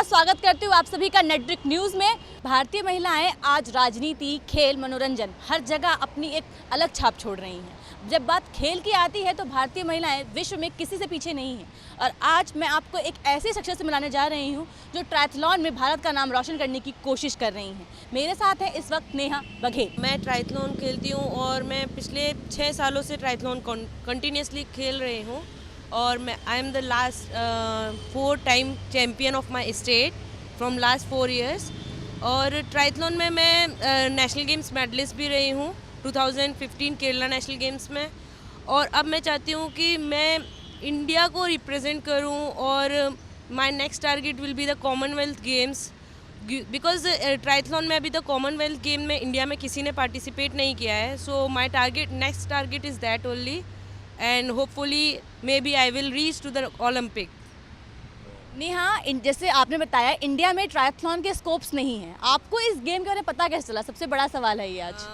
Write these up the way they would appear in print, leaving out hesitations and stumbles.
नमस्कार, स्वागत करती हूँ आप सभी का नेटड्रिक न्यूज़ में। भारतीय महिलाएं आज राजनीति, खेल, मनोरंजन हर जगह अपनी एक अलग छाप छोड़ रही हैं। जब बात खेल की आती है तो भारतीय महिलाएं विश्व में किसी से पीछे नहीं हैं। और आज मैं आपको एक ऐसी शख्सियत से मिलाने जा रही हूँ जो ट्रायथलॉन में भारत का नाम रोशन करने की कोशिश कर रही हैं। मेरे साथ है इस वक्त नेहा बघेल। मैं ट्रायथलॉन खेलती हूँ और मैं पिछले 6 सालों से ट्रायथलॉन कंटिन्यूसली खेल रही हूँ और मैं I am the last 4 time champion of my state from last 4 years. और ट्रायथलॉन में मैं नेशनल गेम्स मेडलिस्ट भी रही हूँ 2015 केरला नेशनल गेम्स में। और अब मैं चाहती हूँ कि मैं इंडिया को रिप्रेजेंट करूँ और माई next target will be the Commonwealth games, because triathlon में अभी तक कॉमनवेल्थ गेम में इंडिया में किसी ने पार्टिसिपेट नहीं किया है। So my next target is that only and hopefully maybe I will reach to the Olympic. Neha, जैसे आपने बताया इंडिया में ट्रायथलॉन के स्कोप्स नहीं हैं, आपको इस गेम के बारे में पता कैसे चला? सबसे बड़ा सवाल है ये आज।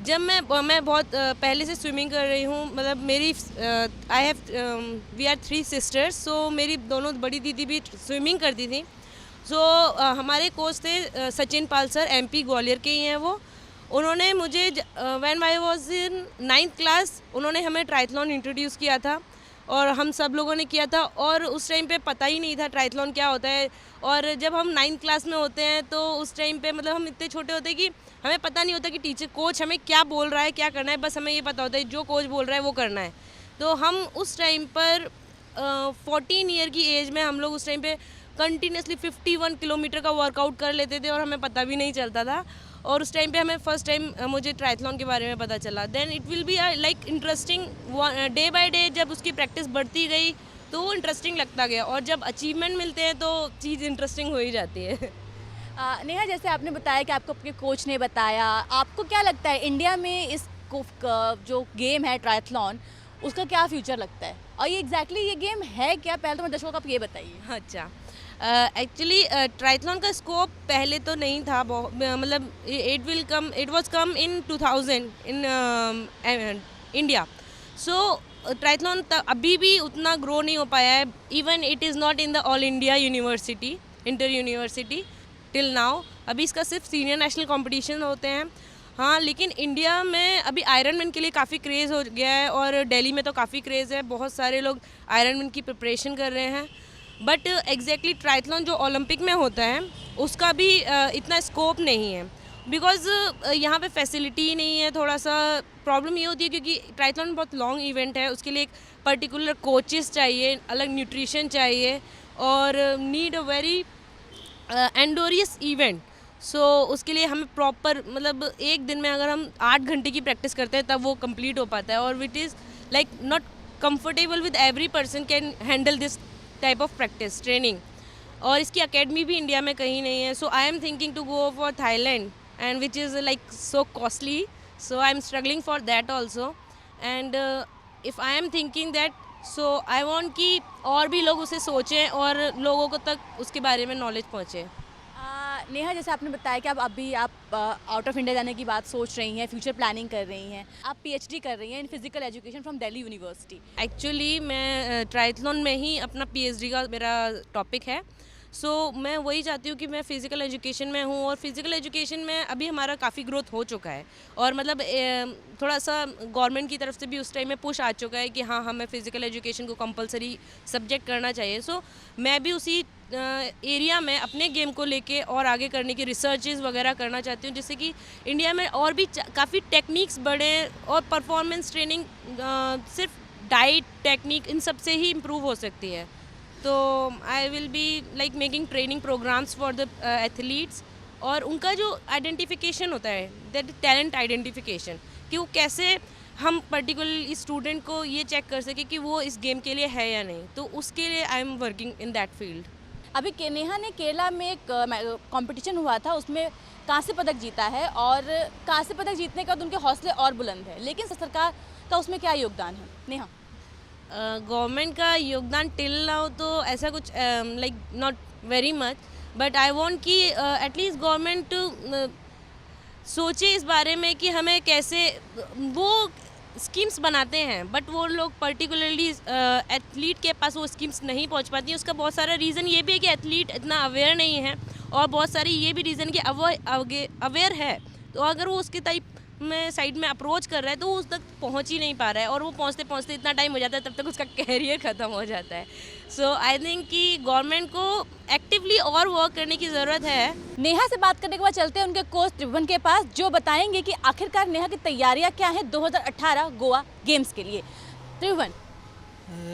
जब मैं बहुत पहले से स्विमिंग कर रही हूँ, मतलब मेरी वी आर 3 सिस्टर्स, सो मेरी दोनों बड़ी दीदी भी स्विमिंग करती थी। सो हमारे कोच थे सचिन पाल सर, MP ग्वालियर के ही हैं वो। उन्होंने मुझे when I was in 9th class उन्होंने हमें ट्रायथलॉन इंट्रोड्यूस किया था और हम सब लोगों ने किया था। और उस टाइम पे पता ही नहीं था ट्रायथलॉन क्या होता है। और जब हम 9th क्लास में होते हैं तो उस टाइम पे मतलब हम इतने छोटे होते हैं कि हमें पता नहीं होता कि टीचर कोच हमें क्या बोल रहा है, क्या करना है। बस हमें ये पता होता है जो कोच बोल रहा है वो करना है। तो हम उस टाइम पर 14 ईयर की एज में हम लोग उस टाइम पे कंटिन्यूसली 51 किलोमीटर का वर्कआउट कर लेते थे और हमें पता भी नहीं चलता था। और उस टाइम पे हमें फर्स्ट टाइम मुझे ट्रायथलॉन के बारे में पता चला। Then it will be like interesting, day by day जब उसकी प्रैक्टिस बढ़ती गई तो वो इंटरेस्टिंग लगता गया और जब अचीवमेंट मिलते हैं तो चीज़ इंटरेस्टिंग हो ही जाती है। नेहा, जैसे आपने बताया कि आपको आपके कोच ने बताया, आपको क्या लगता है इंडिया में इस जो गेम है ट्रायथलॉन उसका क्या फ्यूचर लगता है? और ये एग्जैक्टली ये गेम है क्या? पहले तो मैं दर्शकों को आप ये बताइए। अच्छा, एक्चुअली ट्रायथलॉन का स्कोप पहले तो नहीं था, मतलब it was come in 2000 in India. So triathlon अभी भी उतना ग्रो नहीं हो पाया है। Even it is not in the all India university, inter university till now. अभी इसका सिर्फ सीनियर नेशनल कॉम्पिटिशन होते हैं। हाँ, लेकिन इंडिया में अभी आयरन मैन के लिए काफ़ी क्रेज़ हो गया है और दिल्ली में तो काफ़ी क्रेज़ है, बहुत सारे लोग आयरन मैन की प्रिपरेशन कर रहे हैं। बट एग्जैक्टली ट्रायथलॉन जो ओलंपिक में होता है उसका भी इतना स्कोप नहीं है, बिकॉज यहाँ पे फैसिलिटी ही नहीं है। थोड़ा सा प्रॉब्लम ये होती है क्योंकि ट्रायथलॉन बहुत लॉन्ग इवेंट है, उसके लिए एक पर्टिकुलर कोचेस चाहिए, अलग न्यूट्रिशन चाहिए और नीड अ वेरी एंडोरियस इवेंट। सो उसके लिए हमें प्रॉपर, मतलब एक दिन में अगर हम 8 घंटे की प्रैक्टिस करते हैं तब वो कंप्लीट हो पाता है। और it is like not comfortable with every person can handle this type of practice training. और इसकी अकेडमी भी इंडिया में कहीं नहीं है। So I am thinking to go for Thailand and which is like so costly. So I am struggling for that also and if I am thinking that, so I want कि और भी लोग उसे सोचें और लोगों को तक उसके बारे में नॉलेज पहुँचे। नेहा, जैसे आपने बताया कि आप आउट ऑफ इंडिया जाने की बात सोच रही हैं, फ्यूचर प्लानिंग कर रही हैं, आप PhD कर रही हैं in physical education from Delhi university. Actually मैं ट्रायथलॉन में ही अपना PhD का मेरा टॉपिक है। सो मैं वही चाहती हूँ कि मैं फ़िज़िकल एजुकेशन में हूँ और फिज़िकल एजुकेशन में अभी हमारा काफ़ी ग्रोथ हो चुका है और मतलब थोड़ा सा गवर्नमेंट की तरफ से भी उस टाइम में पुश आ चुका है कि हाँ, हमें फ़िज़िकल एजुकेशन को कंपलसरी सब्जेक्ट करना चाहिए। सो मैं भी उसी एरिया में अपने गेम को लेके और आगे करने की रिसर्चेस वगैरह करना चाहती हूँ, जिससे कि इंडिया में और भी काफ़ी टेक्निक्स बढ़े और परफॉर्मेंस ट्रेनिंग सिर्फ डाइट टेक्निक इन सब से ही इम्प्रूव हो सकती है। तो I will be like making training programs for the athletes और उनका जो आइडेंटिफिकेशन होता है, दैट टैलेंट आइडेंटिफिकेशन, कि वो कैसे हम पर्टिकुलर स्टूडेंट को ये चेक कर सके कि वो इस गेम के लिए है या नहीं। तो उसके लिए I am working in that field. अभी नेहा ने केरला में एक कंपटीशन हुआ था, उसमें कांस्य पदक जीता है और कांस्य पदक जीतने के बाद उनके हौसले और बुलंद है, लेकिन सरकार का उसमें क्या योगदान है? नेहा, गवर्नमेंट का योगदान टिल नाउ तो ऐसा कुछ like not very much, but I want कि एटलीस्ट गवर्नमेंट सोचे इस बारे में कि हमें कैसे वो स्कीम्स बनाते हैं, बट वो लोग पर्टिकुलरली एथलीट के पास वो स्कीम्स नहीं पहुंच पाती हैं। उसका बहुत सारा रीज़न ये भी है कि एथलीट इतना अवेयर नहीं है, और बहुत सारी ये भी रीज़न कि अवेयर है तो अगर वो उसके टाइप में साइड में अप्रोच कर रहा है तो वो उस तक पहुंच ही नहीं पा रहा है, और वो पहुंचते पहुंचते इतना टाइम हो जाता है, तब तक उसका कैरियर ख़त्म हो जाता है। सो आई थिंक कि गवर्नमेंट को एक्टिवली और वर्क करने की ज़रूरत है। नेहा से बात करने के बाद चलते हैं उनके कोच त्रिभुवन के पास, जो बताएंगे कि आखिरकार नेहा की तैयारियां क्या हैं 2018 गोवा गेम्स के लिए। त्रिभुवन,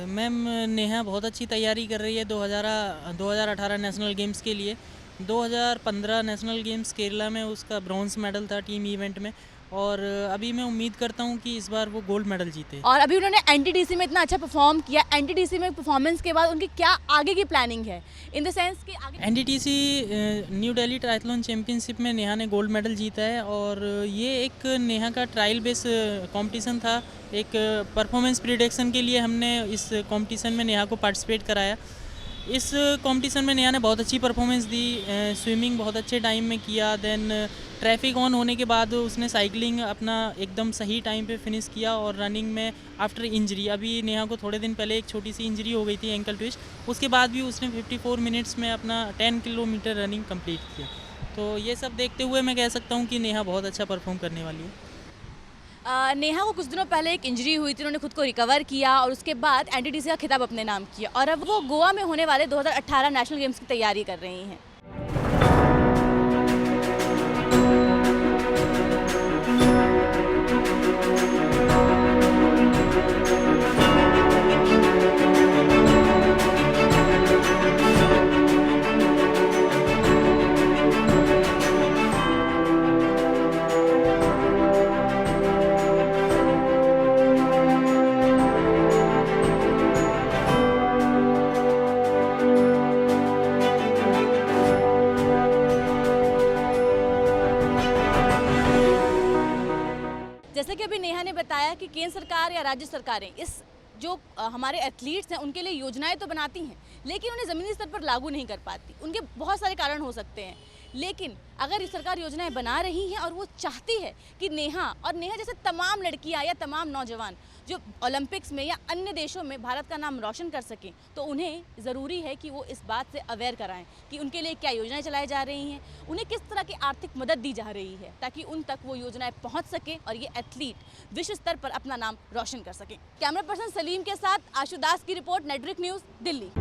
मैम, नेहा बहुत अच्छी तैयारी कर रही है 2018 नेशनल गेम्स के लिए। 2015 नेशनल गेम्स केरला में उसका ब्रॉन्ज मेडल था टीम इवेंट में, और अभी मैं उम्मीद करता हूं कि इस बार वो गोल्ड मेडल जीते। और अभी उन्होंने एनटीडीसी में इतना अच्छा परफॉर्म किया, एनटीडीसी में परफॉर्मेंस के बाद उनकी क्या आगे की प्लानिंग है, इन द सेंस कि आगे एनटीटीसी न्यू दिल्ली ट्रायथलॉन चैम्पियनशिप में नेहा ने गोल्ड मेडल जीता है, और ये एक नेहा का ट्रायल बेस कंपटीशन था। एक परफॉर्मेंस प्रिडिक्शन के लिए हमने इस कंपटीशन में नेहा को पार्टिसिपेट कराया। इस कंपटीशन में नेहा ने बहुत अच्छी परफॉर्मेंस दी, स्विमिंग बहुत अच्छे टाइम में किया, देन ट्रैफिक ऑन होने के बाद उसने साइकिलिंग अपना एकदम सही टाइम पे फिनिश किया, और रनिंग में आफ्टर इंजरी, अभी नेहा को थोड़े दिन पहले एक छोटी सी इंजरी हो गई थी, एंकल ट्विस्ट, उसके बाद भी उसने 54 मिनट्स में अपना 10 किलोमीटर रनिंग कंप्लीट किया। तो ये सब देखते हुए मैं कह सकता हूँ कि नेहा बहुत अच्छा परफॉर्म करने वाली है। नेहा को कुछ दिनों पहले एक इंजरी हुई थी, उन्होंने खुद को रिकवर किया और उसके बाद एनटीडीसी का खिताब अपने नाम किया, और अब वो गोवा में होने वाले 2018 नेशनल गेम्स की तैयारी कर रही हैं। जैसे कि अभी नेहा ने बताया कि केंद्र सरकार या राज्य सरकारें इस जो हमारे एथलीट्स हैं उनके लिए योजनाएं तो बनाती हैं, लेकिन उन्हें ज़मीनी स्तर पर लागू नहीं कर पाती। उनके बहुत सारे कारण हो सकते हैं, लेकिन अगर सरकार योजनाएं बना रही हैं और वो चाहती है कि नेहा जैसे तमाम लड़कियां या तमाम नौजवान जो ओलंपिक्स में या अन्य देशों में भारत का नाम रोशन कर सकें, तो उन्हें ज़रूरी है कि वो इस बात से अवेयर कराएं कि उनके लिए क्या योजनाएं चलाई जा रही हैं, उन्हें किस तरह की आर्थिक मदद दी जा रही है, ताकि उन तक वो योजनाएं पहुंच सकें और ये एथलीट विश्व स्तर पर अपना नाम रोशन कर सकें। कैमरा पर्सन सलीम के साथ आशु दास की रिपोर्ट, नेटवर्क न्यूज़, दिल्ली।